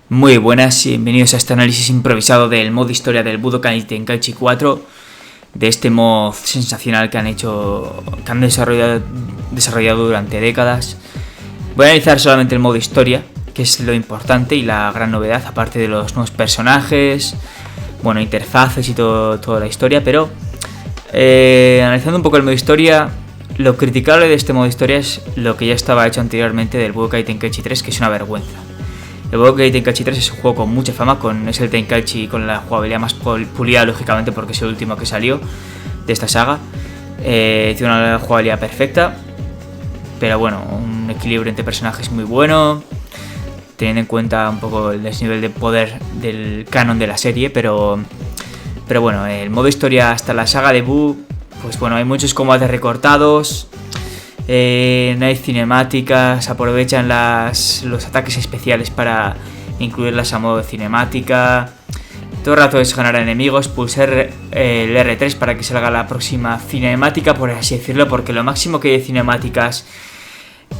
Muy buenas y bienvenidos a este análisis improvisado del modo historia del Budokai Tenkaichi 4, de este mod sensacional que han desarrollado durante décadas. Voy a analizar solamente el modo historia, que es lo importante y la gran novedad, aparte de los nuevos personajes, interfaces y toda la historia, pero analizando un poco el modo historia, lo criticable de este modo historia es lo que ya estaba hecho anteriormente del Budokai Tenkaichi 3, que es una vergüenza. El Budokai Tenkaichi 3 es un juego con mucha fama, es el Tenkaichi con la jugabilidad más pulida, lógicamente, porque es el último que salió de esta saga. Tiene una jugabilidad perfecta, pero un equilibrio entre personajes muy bueno, teniendo en cuenta un poco el desnivel de poder del canon de la serie, pero el modo historia hasta la saga de Buu, hay muchos combates recortados. No hay cinemáticas, aprovechan los ataques especiales para incluirlas a modo de cinemática. Todo el rato es ganar enemigos, pulsar el R3 para que salga la próxima cinemática, por así decirlo, porque lo máximo que hay de cinemáticas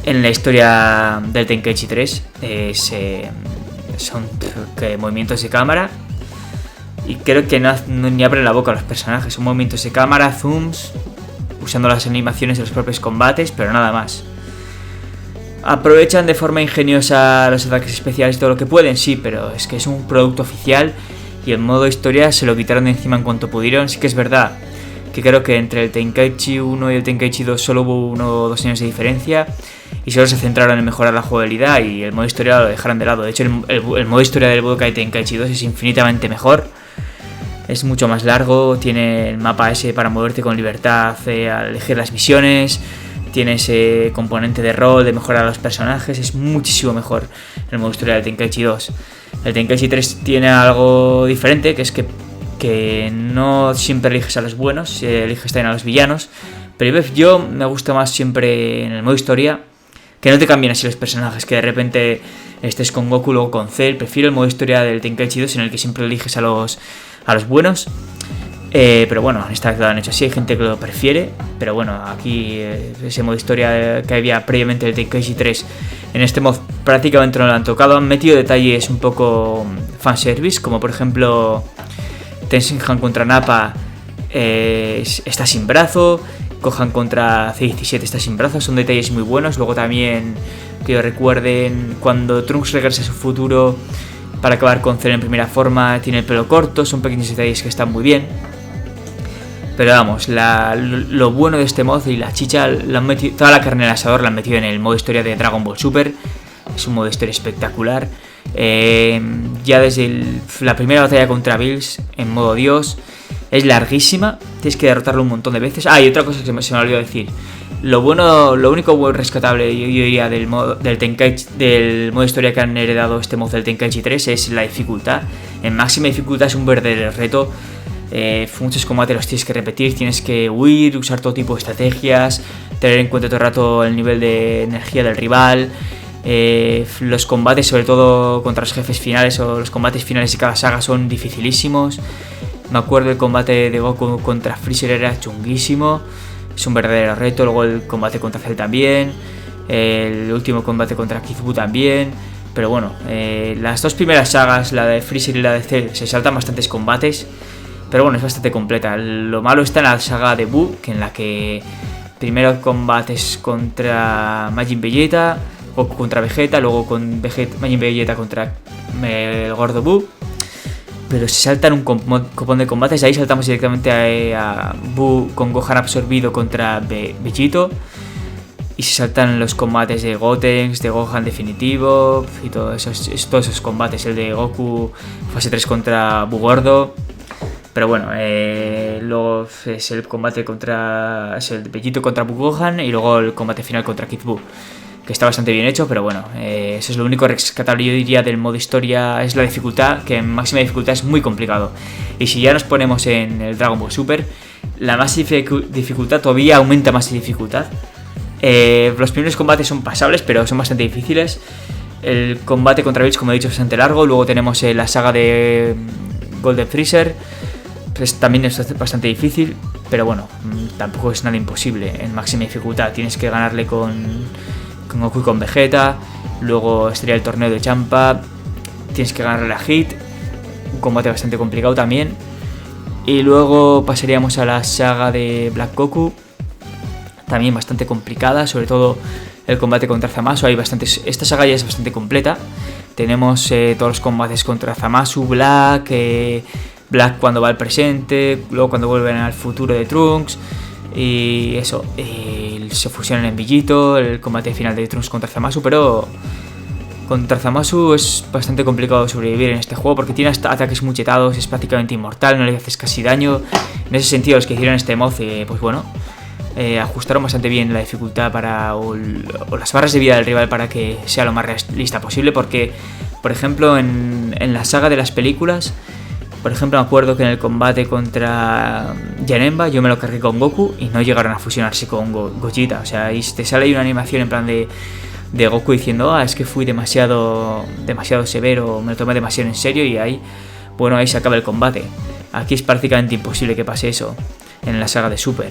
en la historia del Tenkaichi 3 son movimientos de cámara, y creo que ni abren la boca los personajes, son movimientos de cámara, zooms, usando las animaciones de los propios combates, pero nada más. Aprovechan de forma ingeniosa los ataques especiales todo lo que pueden, sí, pero es que es un producto oficial y el modo historia se lo quitaron de encima en cuanto pudieron. Sí que es verdad que creo que entre el Tenkaichi 1 y el Tenkaichi 2 solo hubo 1 o 2 años de diferencia y solo se centraron en mejorar la jugabilidad, y el modo historia lo dejaron de lado. De hecho, el modo historia del Budokai Tenkaichi 2 es infinitamente mejor. Es mucho más largo, tiene el mapa ese para moverte con libertad al elegir las misiones, tiene ese componente de rol, de mejorar a los personajes, es muchísimo mejor el modo historia del Tenkaichi 2. El Tenkaichi 3 tiene algo diferente, que es que no siempre eliges a los buenos, eliges también a los villanos, pero yo me gusta más siempre en el modo historia que no te cambien así los personajes, que de repente estés con Goku luego con Cell. Prefiero el modo historia del Tenkaichi 2 en el que siempre eliges a los buenos, pero en esta vez lo han hecho así. Hay gente que lo prefiere, pero aquí ese modo historia que había previamente del Tenkaichi 3, en este mod prácticamente no lo han tocado. Han metido detalles un poco fanservice, como por ejemplo Tenshinhan contra Nappa está sin brazo, Gohan contra C-17 está sin brazo, son detalles muy buenos. Luego también, que recuerden, cuando Trunks regresa a su futuro para acabar con Cell en primera forma, tiene el pelo corto, son pequeños detalles que están muy bien. Pero lo bueno de este mod y la chicha, toda la carne al asador la han metido en el modo historia de Dragon Ball Super. Es un modo historia espectacular. Ya desde la primera batalla contra Bills en modo Dios, es larguísima, tienes que derrotarlo un montón de veces. Y otra cosa que se me olvidó decir. Lo único rescatable, yo diría, del modo historia que han heredado este mod del Tenkaichi 3 es la dificultad. En máxima dificultad es un verdadero reto. Muchos combates los tienes que repetir, tienes que huir, usar todo tipo de estrategias, tener en cuenta todo el rato el nivel de energía del rival. Los combates, sobre todo contra los jefes finales o los combates finales de cada saga, son dificilísimos. Me acuerdo el combate de Goku contra Freezer, era chunguísimo. Es un verdadero reto. Luego el combate contra Cell también, el último combate contra Kid Buu también. Pero las dos primeras sagas, la de Freezer y la de Cell, se saltan bastantes combates, pero es bastante completa. Lo malo está en la saga de Buu, en la que primero combates contra Majin Vegeta, Goku contra Vegeta, luego con Majin Vegeta contra el gordo Buu. Pero se saltan un copón de combates. Ahí saltamos directamente a Buu con Gohan absorbido contra Vegito. Y se saltan los combates de Gotenks, de Gohan definitivo y todos esos combates. El de Goku fase 3 contra Buu gordo. Pero luego es el combate es el de Vegito contra Buu Gohan. Y luego el combate final contra Kid Buu, que está bastante bien hecho, pero eso es lo único rescatable, yo diría, del modo historia. Es la dificultad, que en máxima dificultad es muy complicado. Y si ya nos ponemos en el Dragon Ball Super, la máxima dificultad todavía aumenta más de dificultad. Los primeros combates son pasables, pero son bastante difíciles. El combate contra Bills, como he dicho, es bastante largo. Luego tenemos la saga de Golden Freezer, pues también es bastante difícil, pero tampoco es nada imposible. En máxima dificultad tienes que ganarle con Goku y con Vegeta. Luego estaría el torneo de Champa, tienes que ganarle a Hit, un combate bastante complicado también. Y luego pasaríamos a la saga de Black Goku, también bastante complicada, sobre todo el combate contra Zamasu. Esta saga ya es bastante completa. Tenemos todos los combates contra Zamasu, Black cuando va al presente, luego cuando vuelven al futuro de Trunks, y eso, se fusionan en Villito, el combate final de Trunks contra Zamasu. Pero contra Zamasu es bastante complicado sobrevivir en este juego porque tiene hasta ataques muy chetados, es prácticamente inmortal, no le haces casi daño. En ese sentido, los que hicieron este mod, pues bueno, ajustaron bastante bien la dificultad o las barras de vida del rival para que sea lo más realista posible. Porque, por ejemplo, en la saga de las películas, por ejemplo, me acuerdo que en el combate contra Janemba yo me lo cargué con Goku y no llegaron a fusionarse con Gogeta. O sea, ahí te sale ahí una animación en plan de Goku diciendo: es que fui demasiado severo, me lo tomé demasiado en serio, y ahí se acaba el combate. Aquí es prácticamente imposible que pase eso en la saga de Super.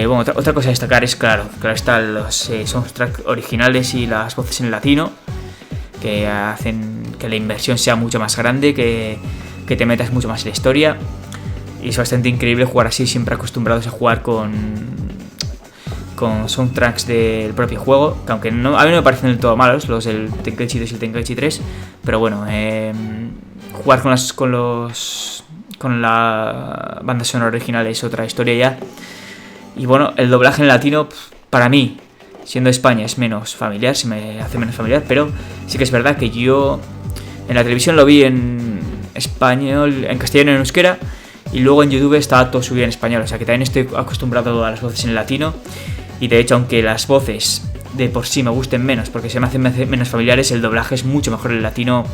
Otra cosa a destacar es, claro están los soundtracks originales y las voces en latino, que hacen que la inversión sea mucho más grande, que te metas mucho más en la historia. Y es bastante increíble jugar así, siempre acostumbrados a jugar con soundtracks del propio juego, que aunque a mí no me parecen del todo malos los del Tenkaichi 2 y el Tenkaichi 3, pero bueno, jugar con la banda sonora original es otra historia ya. Y bueno, el doblaje en latino, para mí, siendo España, es menos familiar, se me hace menos familiar, pero sí que es verdad que yo en la televisión lo vi en español, en castellano y en euskera, y luego en YouTube estaba todo subido en español, o sea que también estoy acostumbrado a las voces en latino. Y de hecho, aunque las voces de por sí me gusten menos porque se me hacen menos familiares, el doblaje es mucho mejor en latino.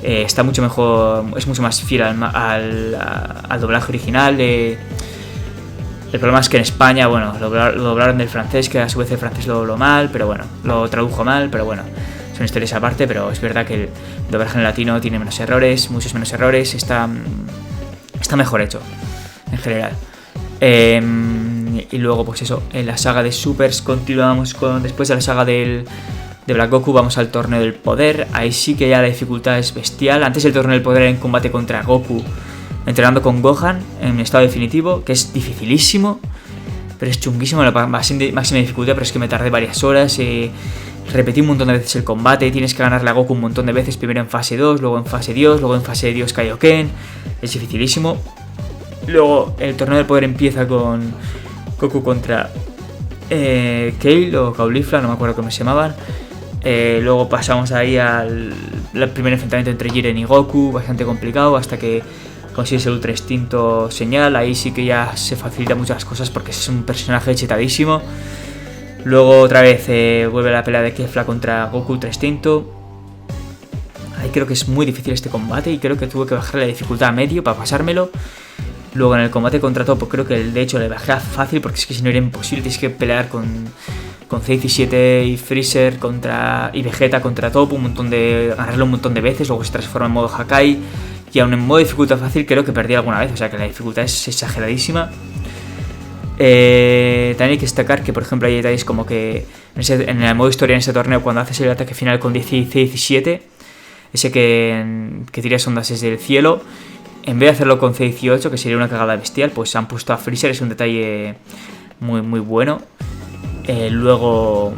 Está mucho mejor, es mucho más fiel al doblaje original. El problema es que en España, lo doblaron del francés, que a su vez el francés lo dobló mal, pero bueno, lo tradujo mal, pero bueno, son historias aparte. Pero es verdad que el doblaje en latino tiene menos errores, muchos menos errores, está mejor hecho en general. Y luego, pues eso, en la saga de Supers continuamos después de la saga de Black Goku, vamos al torneo del poder. Ahí sí que ya la dificultad es bestial. Antes el torneo del poder era en combate contra Goku, entrenando con Gohan en estado definitivo, que es dificilísimo, pero es chunguísimo la máxima dificultad. Pero es que me tardé varias horas, repetí un montón de veces el combate, tienes que ganarle a Goku un montón de veces, primero en fase 2, luego en fase Dios, luego en fase Dios Kaioken, es dificilísimo. Luego el torneo del poder empieza con Goku contra Kale o Caulifla, no me acuerdo cómo se llamaban. Luego pasamos ahí al primer enfrentamiento entre Jiren y Goku, bastante complicado, hasta que consigues el Ultra Instinto Señal. Ahí sí que ya se facilitan muchas las cosas porque es un personaje chetadísimo. Luego otra vez vuelve la pelea de Kefla contra Goku Ultra Instinto. Ahí creo que es muy difícil este combate y creo que tuve que bajar la dificultad a medio para pasármelo. Luego en el combate contra Toppo creo que de hecho le bajé a fácil, porque es que si no era imposible, tienes que pelear con C17 y Freezer y Vegeta contra Toppo, ganarlo un montón de veces. Luego se transforma en modo Hakai, y aún en modo dificultad fácil creo que perdí alguna vez, o sea que la dificultad es exageradísima. También hay que destacar que, por ejemplo, hay detalles como que en el modo historia en este torneo, cuando haces el ataque final con C17, ese que tiras ondas desde el cielo, en vez de hacerlo con C18, que sería una cagada bestial, pues han puesto a Freezer. Es un detalle muy muy bueno. Luego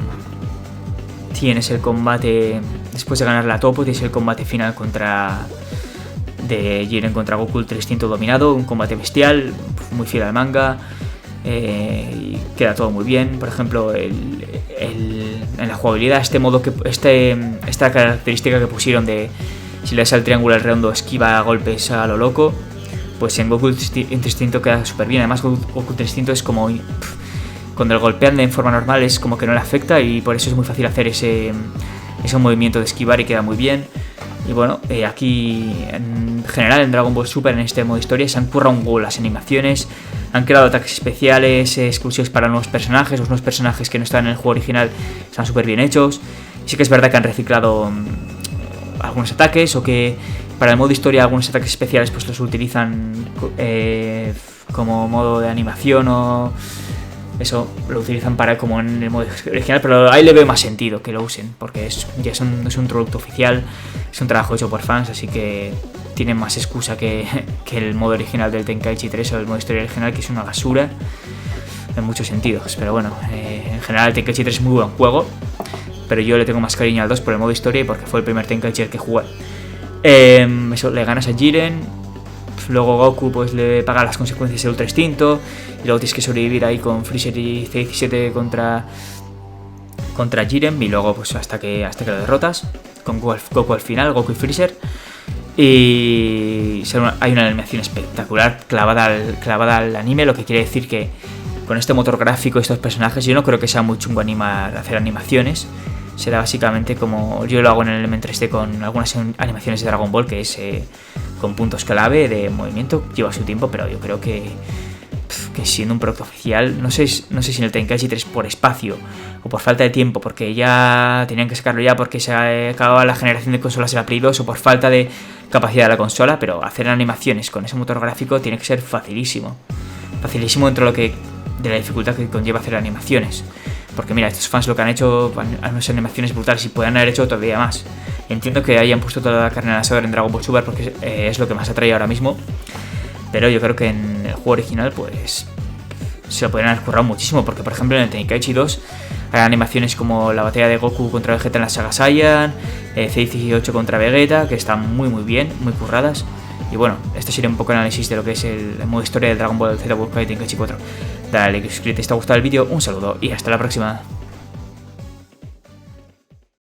tienes el combate, después de ganarle a Toppo, tienes el combate final de Jiren contra Goku Ultra Instinto Dominado, un combate bestial, muy fiel al manga, y queda todo muy bien. Por ejemplo, en la jugabilidad, esta característica que pusieron de si le das al triángulo al redondo esquiva golpes a lo loco, pues en Goku Ultra Instinto queda súper bien. Además, Goku Ultra Instinto es como cuando el golpean en forma normal es como que no le afecta, y por eso es muy fácil hacer ese movimiento de esquivar y queda muy bien. Y bueno, aquí en general en Dragon Ball Super, en este modo historia, se han currado un huevo las animaciones, han creado ataques especiales exclusivos para nuevos personajes. Los nuevos personajes que no están en el juego original están súper bien hechos. Sí que es verdad que han reciclado algunos ataques, o que para el modo historia algunos ataques especiales pues los utilizan como modo de animación, o eso lo utilizan para como en el modo original, pero ahí le veo más sentido que lo usen, porque es un producto oficial, es un trabajo hecho por fans, así que tienen más excusa que el modo original del Tenkaichi 3 o el modo historia original, que es una basura en muchos sentidos. Pero bueno, en general el Tenkaichi 3 es muy buen juego, pero yo le tengo más cariño al 2 por el modo historia y porque fue el primer Tenkaichi el que jugué. Eso, le ganas a Jiren, luego Goku pues le paga las consecuencias del Ultra Instinto, y luego tienes que sobrevivir ahí con Freezer y C-17 contra Jiren, y luego pues hasta que lo derrotas con Goku al final, Goku y Freezer. Y hay una animación espectacular clavada al anime, lo que quiere decir que con este motor gráfico y estos personajes yo no creo que sea muy chungo hacer animaciones. Será básicamente como yo lo hago en el Element 3D con algunas animaciones de Dragon Ball, que es con puntos clave de movimiento, lleva su tiempo, pero yo creo que siendo un producto oficial, no sé si en el Tenkaichi 3 por espacio o por falta de tiempo, porque ya tenían que sacarlo ya porque se acababa la generación de consolas de la Play 2, o por falta de capacidad de la consola, pero hacer animaciones con ese motor gráfico tiene que ser facilísimo dentro de la dificultad que conlleva hacer animaciones. Porque mira, estos fans lo que han hecho, unas animaciones brutales y pueden haber hecho todavía más. Entiendo que hayan puesto toda la carne al asador en Dragon Ball Super porque es lo que más atrae ahora mismo, pero yo creo que en el juego original pues se lo podrían haber currado muchísimo, porque por ejemplo en el Tenkaichi 2 hay animaciones como la batalla de Goku contra Vegeta en la saga Saiyan, C-18 contra Vegeta, que están muy bien, muy curradas. Y bueno, esto sería un poco el análisis de lo que es el modo historia de Dragon Ball Z Budokai Tenkaichi 4. Dale like, suscríbete si te ha gustado el vídeo, un saludo y hasta la próxima.